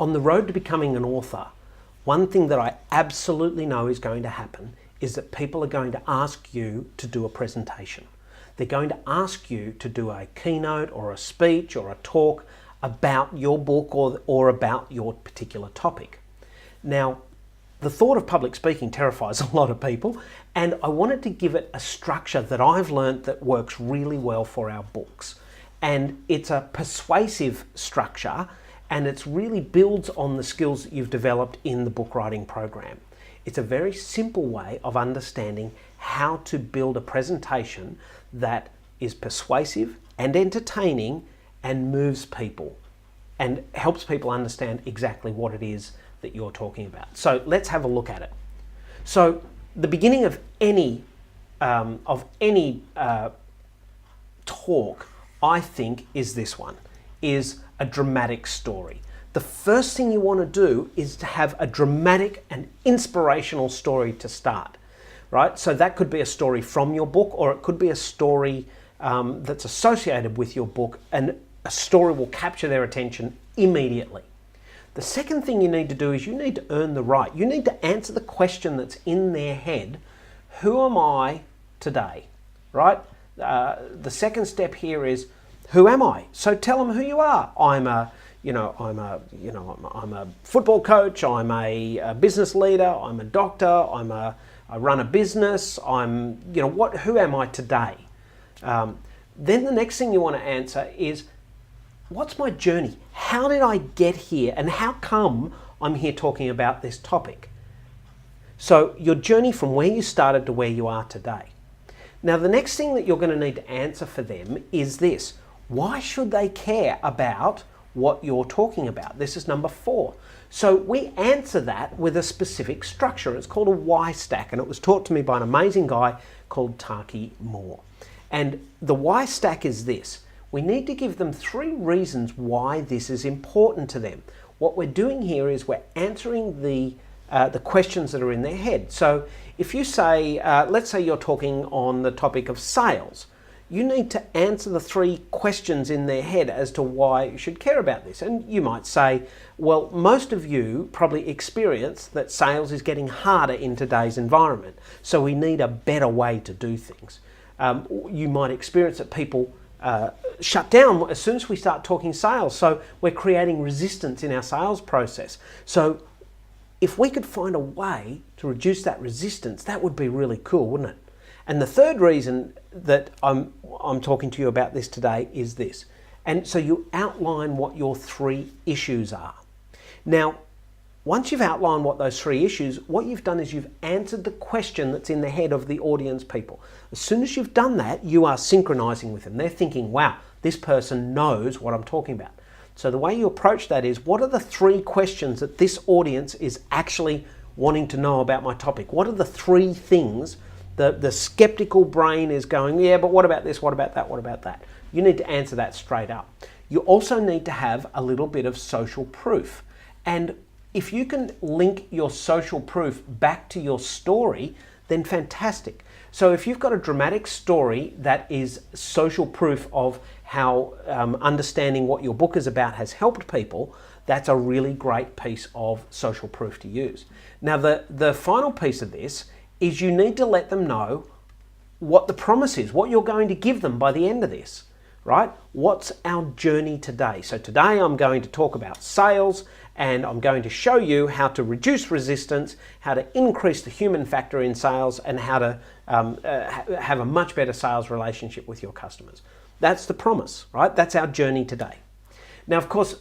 On the road to becoming an author, one thing that I absolutely know is going to happen is that people are going to ask you to do a presentation. They're going to ask you to do a keynote or a speech or a talk about your book or about your particular topic. Now, the thought of public speaking terrifies a lot of people, and I wanted to give it a structure that I've learned that works really well for our books. And it's a persuasive structure, and it really builds on the skills that you've developed in the book writing program. It's a very simple way of understanding how to build a presentation that is persuasive and entertaining and moves people and helps people understand exactly what it is that you're talking about. So let's have a look at it. So the beginning of any talk, I think, is this one, is a dramatic story. The first thing you want to do is to have a dramatic and inspirational story to start, right? So that could be a story from your book, or it could be a story that's associated with your book, and a story will capture their attention immediately. The second thing you need to do is you need to earn the right. You need to answer the question that's in their head. Who am I today, right? The second step here is, who am I? So tell them who you are. I'm a football coach. I'm a business leader. I'm a doctor. I run a business. Who am I today? Then the next thing you want to answer is, what's my journey? How did I get here? And how come I'm here talking about this topic? So your journey from where you started to where you are today. Now, the next thing that you're going to need to answer for them is this. Why should they care about what you're talking about? This is number 4. So we answer that with a specific structure. It's called a why stack, and it was taught to me by an amazing guy called Taki Moore. And the why stack is this. We need to give them 3 reasons why this is important to them. What we're doing here is we're answering the questions that are in their head. So if you say, let's say you're talking on the topic of sales, you need to answer the 3 questions in their head as to why you should care about this. And you might say, well, most of you probably experience that sales is getting harder in today's environment, so we need a better way to do things. You might experience that people shut down as soon as we start talking sales, so we're creating resistance in our sales process. So if we could find a way to reduce that resistance, that would be really cool, wouldn't it? And the third reason that I'm talking to you about this today is this. And so you outline what your 3 issues are. Now, once you've outlined what those 3 issues, what you've done is you've answered the question that's in the head of the audience people. As soon as you've done that, you are synchronizing with them. They're thinking, wow, this person knows what I'm talking about. So the way you approach that is, what are the 3 questions that this audience is actually wanting to know about my topic? What are the 3 things the skeptical brain is going, yeah, but what about this, what about that, what about that? You need to answer that straight up. You also need to have a little bit of social proof. And if you can link your social proof back to your story, then fantastic. So if you've got a dramatic story that is social proof of how understanding what your book is about has helped people, that's a really great piece of social proof to use. Now, the final piece of this is you need to let them know what the promise is, what you're going to give them by the end of this, right? What's our journey today? So today I'm going to talk about sales, and I'm going to show you how to reduce resistance, how to increase the human factor in sales, and how to have a much better sales relationship with your customers. That's the promise, right? That's our journey today. Now, of course,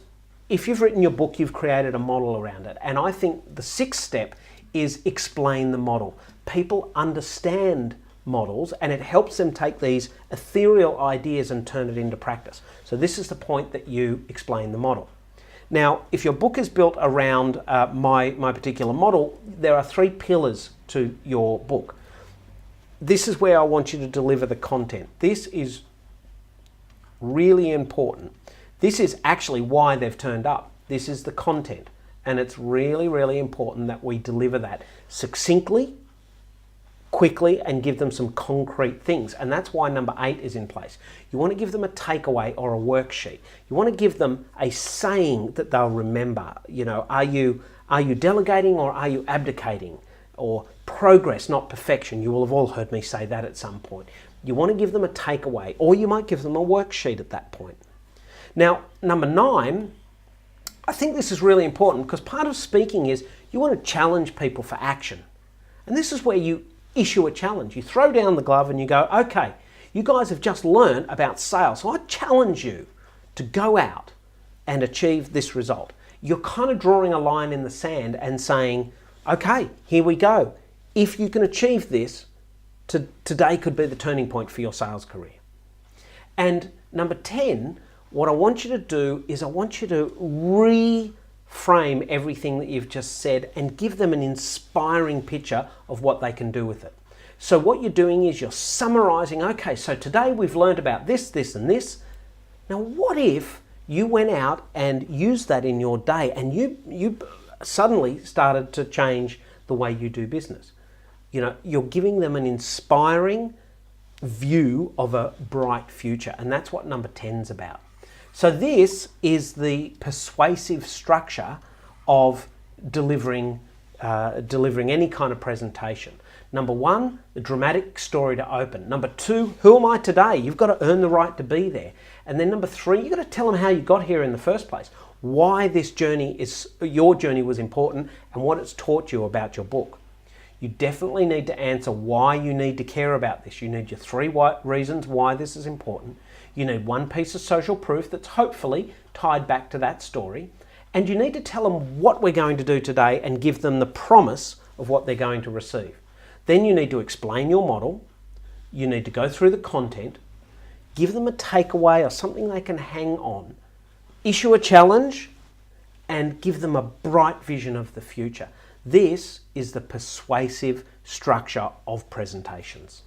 if you've written your book, you've created a model around it. And I think the 6th step is explain the model. People understand models, and it helps them take these ethereal ideas and turn it into practice. So this is the point that you explain the model. Now, if your book is built around my particular model, there are 3 pillars to your book. This is where I want you to deliver the content. This is really important. This is actually why they've turned up. This is the content. And it's really, really important that we deliver that succinctly, quickly and give them some concrete things. And that's why number 8 is in place. You want to give them a takeaway or a worksheet. You want to give them a saying that they'll remember. You know, are you delegating or are you abdicating? Or progress, not perfection. You will have all heard me say that at some point. You want to give them a takeaway, or you might give them a worksheet at that point. Now, number 9, I think this is really important because part of speaking is you want to challenge people for action. And this is where you issue a challenge. You throw down the glove and you go, okay, you guys have just learned about sales. So I challenge you to go out and achieve this result. You're kind of drawing a line in the sand and saying, okay, here we go. If you can achieve this, today could be the turning point for your sales career. And number 10, what I want you to do is I want you to reframe everything that you've just said and give them an inspiring picture of what they can do with it. So what you're doing is you're summarizing, okay, so today we've learned about this, this, and this. Now, what if you went out and used that in your day and you suddenly started to change the way you do business? You know, you're giving them an inspiring view of a bright future, and that's what number 10's about. So this is the persuasive structure of delivering any kind of presentation. Number 1, the dramatic story to open. Number 2, who am I today? You've got to earn the right to be there. And then number 3, you've got to tell them how you got here in the first place, why your journey was important and what it's taught you about your book. You definitely need to answer why you need to care about this. You need your 3 reasons why this is important. You need 1 piece of social proof that's hopefully tied back to that story. And you need to tell them what we're going to do today and give them the promise of what they're going to receive. Then you need to explain your model. You need to go through the content, give them a takeaway or something they can hang on, issue a challenge, and give them a bright vision of the future. This is the persuasive structure of presentations.